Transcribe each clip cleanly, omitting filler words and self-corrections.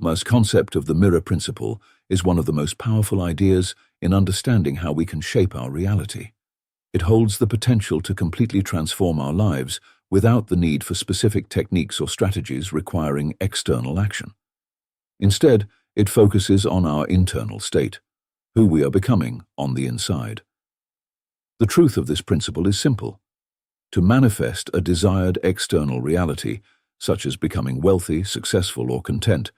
This concept of the mirror principle is one of the most powerful ideas in understanding how we can shape our reality. It holds the potential to completely transform our lives without the need for specific techniques or strategies requiring external action. Instead, it focuses on our internal state, who we are becoming on the inside. The truth of this principle is simple. To manifest a desired external reality, such as becoming wealthy, successful, or content,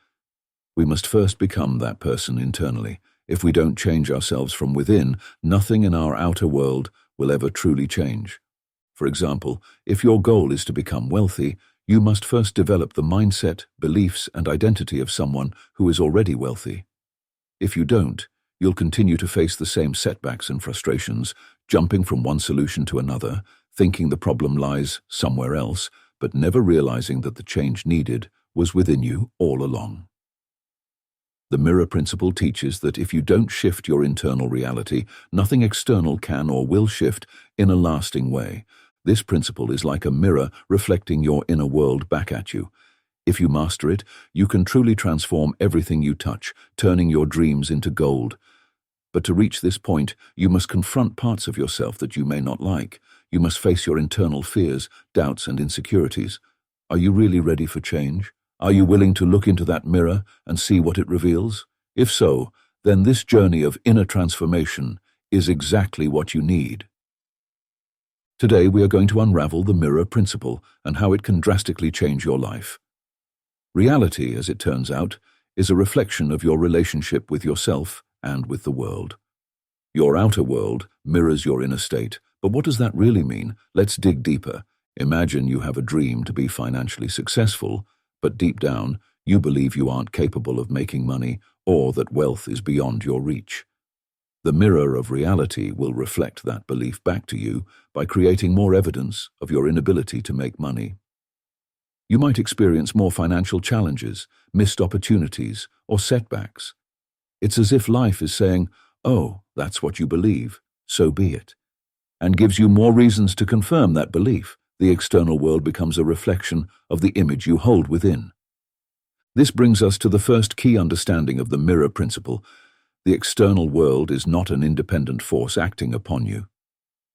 we must first become that person internally. If we don't change ourselves from within, nothing in our outer world will ever truly change. For example, if your goal is to become wealthy, you must first develop the mindset, beliefs, and identity of someone who is already wealthy. If you don't, you'll continue to face the same setbacks and frustrations, jumping from one solution to another, thinking the problem lies somewhere else, but never realizing that the change needed was within you all along. The mirror principle teaches that if you don't shift your internal reality, nothing external can or will shift in a lasting way. This principle is like a mirror reflecting your inner world back at you. If you master it, you can truly transform everything you touch, turning your dreams into gold. But to reach this point, you must confront parts of yourself that you may not like. You must face your internal fears, doubts, and insecurities. Are you really ready for change? Are you willing to look into that mirror and see what it reveals? If so, then this journey of inner transformation is exactly what you need. Today we are going to unravel the mirror principle and how it can drastically change your life. Reality, as it turns out, is a reflection of your relationship with yourself and with the world. Your outer world mirrors your inner state, but what does that really mean? Let's dig deeper. Imagine you have a dream to be financially successful, but deep down, you believe you aren't capable of making money or that wealth is beyond your reach. The mirror of reality will reflect that belief back to you by creating more evidence of your inability to make money. You might experience more financial challenges, missed opportunities, or setbacks. It's as if life is saying, "Oh, that's what you believe, so be it," and gives you more reasons to confirm that belief. The external world becomes a reflection of the image you hold within. This brings us to the first key understanding of the mirror principle. The external world is not an independent force acting upon you.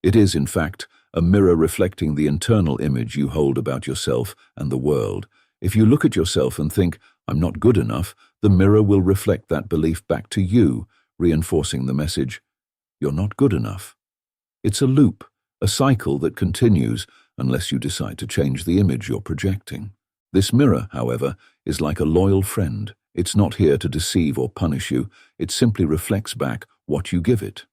It is, in fact, a mirror reflecting the internal image you hold about yourself and the world. If you look at yourself and think, "I'm not good enough," the mirror will reflect that belief back to you, reinforcing the message, "You're not good enough." It's a loop, a cycle that continues unless you decide to change the image you're projecting. This mirror, however, is like a loyal friend. It's not here to deceive or punish you. It simply reflects back what you give it.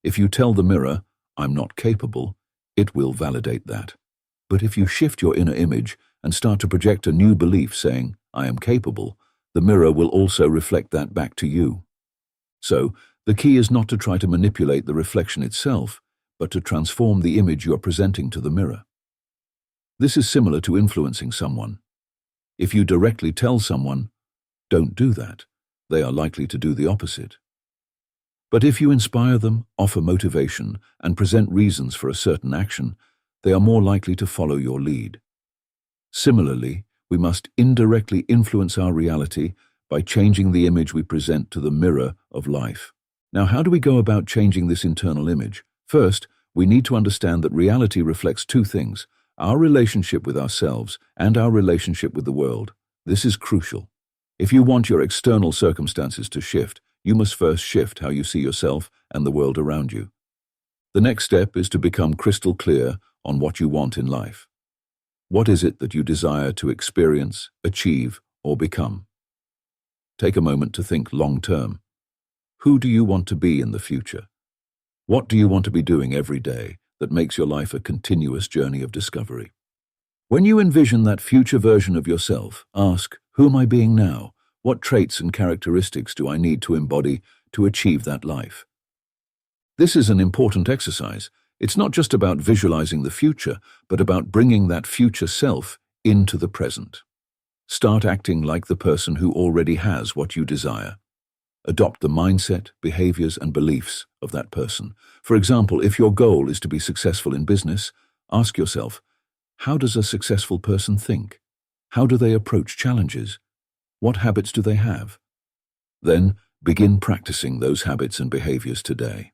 If you tell the mirror, "I'm not capable," it will validate that. But if you shift your inner image and start to project a new belief saying, "I am capable," the mirror will also reflect that back to you. So, the key is not to try to manipulate the reflection itself, but to transform the image you are presenting to the mirror. This is similar to influencing someone. If you directly tell someone, "Don't do that," they are likely to do the opposite. But if you inspire them, offer motivation, and present reasons for a certain action, they are more likely to follow your lead. Similarly, we must indirectly influence our reality by changing the image we present to the mirror of life. Now, how do we go about changing this internal image? First, we need to understand that reality reflects two things: our relationship with ourselves and our relationship with the world. This is crucial. If you want your external circumstances to shift, you must first shift how you see yourself and the world around you. The next step is to become crystal clear on what you want in life. What is it that you desire to experience, achieve, or become? Take a moment to think long-term. Who do you want to be in the future? What do you want to be doing every day that makes your life a continuous journey of discovery? When you envision that future version of yourself, ask, "Who am I being now? What traits and characteristics do I need to embody to achieve that life?" This is an important exercise. It's not just about visualizing the future, but about bringing that future self into the present. Start acting like the person who already has what you desire. Adopt the mindset, behaviors, and beliefs of that person. For example, if your goal is to be successful in business, ask yourself, how does a successful person think? How do they approach challenges? What habits do they have? Then, begin practicing those habits and behaviors today.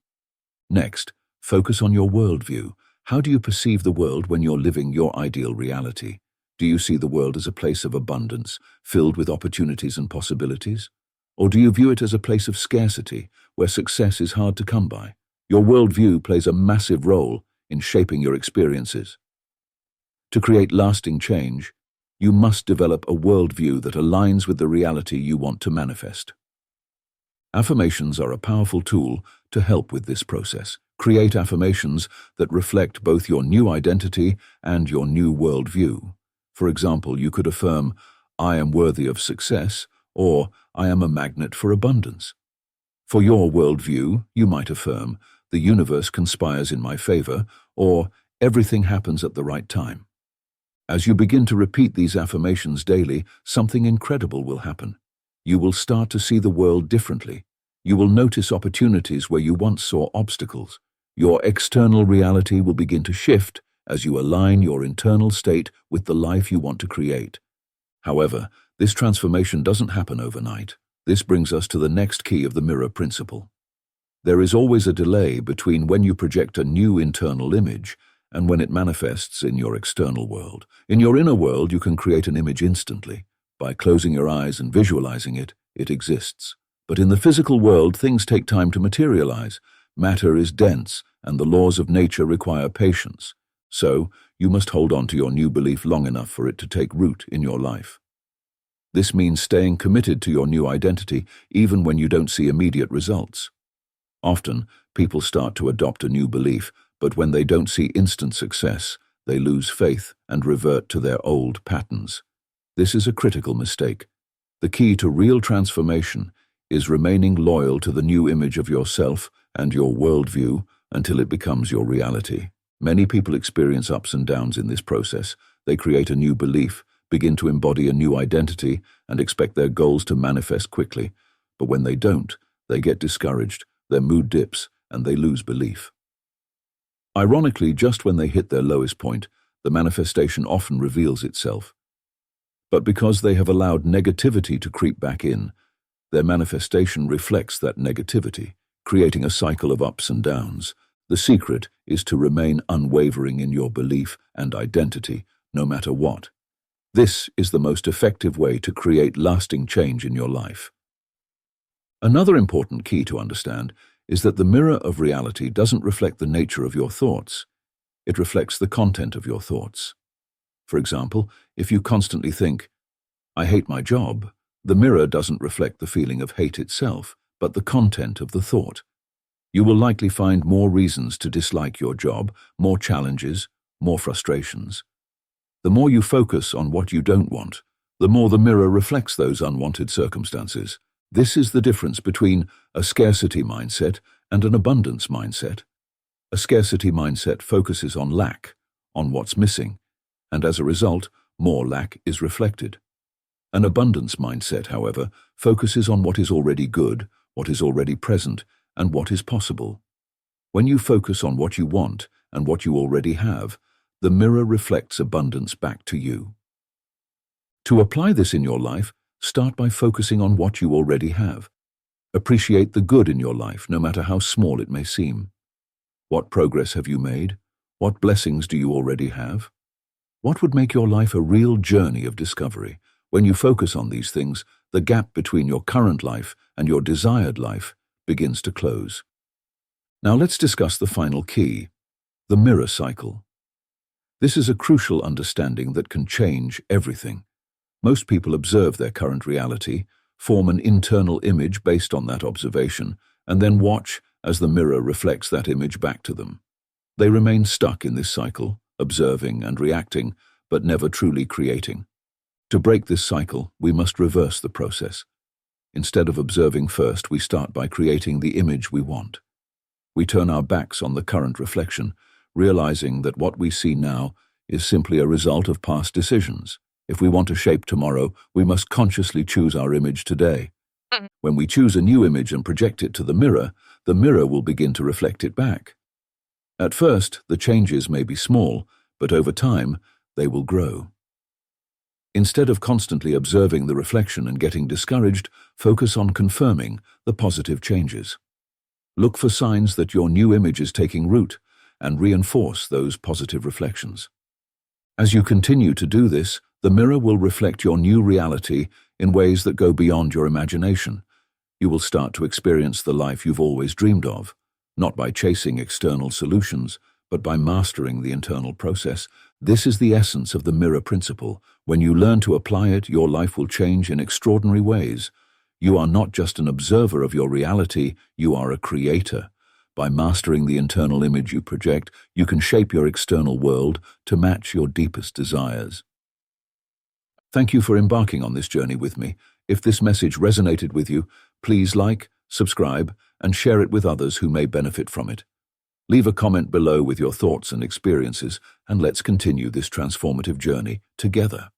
Next, focus on your worldview. How do you perceive the world when you're living your ideal reality? Do you see the world as a place of abundance, filled with opportunities and possibilities? Or do you view it as a place of scarcity, where success is hard to come by? Your worldview plays a massive role in shaping your experiences. To create lasting change, you must develop a worldview that aligns with the reality you want to manifest. Affirmations are a powerful tool to help with this process. Create affirmations that reflect both your new identity and your new worldview. For example, you could affirm, "I am worthy of success," or "I am a magnet for abundance." For your worldview, you might affirm, "The universe conspires in my favor," or "Everything happens at the right time." As you begin to repeat these affirmations daily, something incredible will happen. You will start to see the world differently. You will notice opportunities where you once saw obstacles. Your external reality will begin to shift as you align your internal state with the life you want to create. However, this transformation doesn't happen overnight. This brings us to the next key of the mirror principle. There is always a delay between when you project a new internal image and when it manifests in your external world. In your inner world, you can create an image instantly. By closing your eyes and visualizing it, it exists. But in the physical world, things take time to materialize. Matter is dense, and the laws of nature require patience. So, you must hold on to your new belief long enough for it to take root in your life. This means staying committed to your new identity, even when you don't see immediate results. Often, people start to adopt a new belief, but when they don't see instant success, they lose faith and revert to their old patterns. This is a critical mistake. The key to real transformation is remaining loyal to the new image of yourself and your worldview until it becomes your reality. Many people experience ups and downs in this process. They create a new belief, begin to embody a new identity, and expect their goals to manifest quickly. But when they don't, they get discouraged, their mood dips, and they lose belief. Ironically, just when they hit their lowest point, the manifestation often reveals itself. But because they have allowed negativity to creep back in, their manifestation reflects that negativity, creating a cycle of ups and downs. The secret is to remain unwavering in your belief and identity, no matter what. This is the most effective way to create lasting change in your life. Another important key to understand is that the mirror of reality doesn't reflect the nature of your thoughts. It reflects the content of your thoughts. For example, if you constantly think, "I hate my job," the mirror doesn't reflect the feeling of hate itself, but the content of the thought. You will likely find more reasons to dislike your job, more challenges, more frustrations. The more you focus on what you don't want, the more the mirror reflects those unwanted circumstances. This is the difference between a scarcity mindset and an abundance mindset. A scarcity mindset focuses on lack, on what's missing, and as a result, more lack is reflected. An abundance mindset, however, focuses on what is already good, what is already present, and what is possible. When you focus on what you want and what you already have, the mirror reflects abundance back to you. To apply this in your life, start by focusing on what you already have. Appreciate the good in your life, no matter how small it may seem. What progress have you made? What blessings do you already have? What would make your life a real journey of discovery? When you focus on these things, the gap between your current life and your desired life begins to close. Now let's discuss the final key, the mirror cycle. This is a crucial understanding that can change everything. Most people observe their current reality, form an internal image based on that observation, and then watch as the mirror reflects that image back to them. They remain stuck in this cycle, observing and reacting, but never truly creating. To break this cycle, we must reverse the process. Instead of observing first, we start by creating the image we want. We turn our backs on the current reflection, realizing that what we see now is simply a result of past decisions. If we want to shape tomorrow, we must consciously choose our image today. When we choose a new image and project it to the mirror will begin to reflect it back. At first, the changes may be small, but over time, they will grow. Instead of constantly observing the reflection and getting discouraged, focus on confirming the positive changes. Look for signs that your new image is taking root and reinforce those positive reflections. As you continue to do this, the mirror will reflect your new reality in ways that go beyond your imagination. You will start to experience the life you've always dreamed of, not by chasing external solutions, but by mastering the internal process. This is the essence of the mirror principle. When you learn to apply it, your life will change in extraordinary ways. You are not just an observer of your reality, you are a creator. By mastering the internal image you project, you can shape your external world to match your deepest desires. Thank you for embarking on this journey with me. If this message resonated with you, please like, subscribe, and share it with others who may benefit from it. Leave a comment below with your thoughts and experiences, and let's continue this transformative journey together.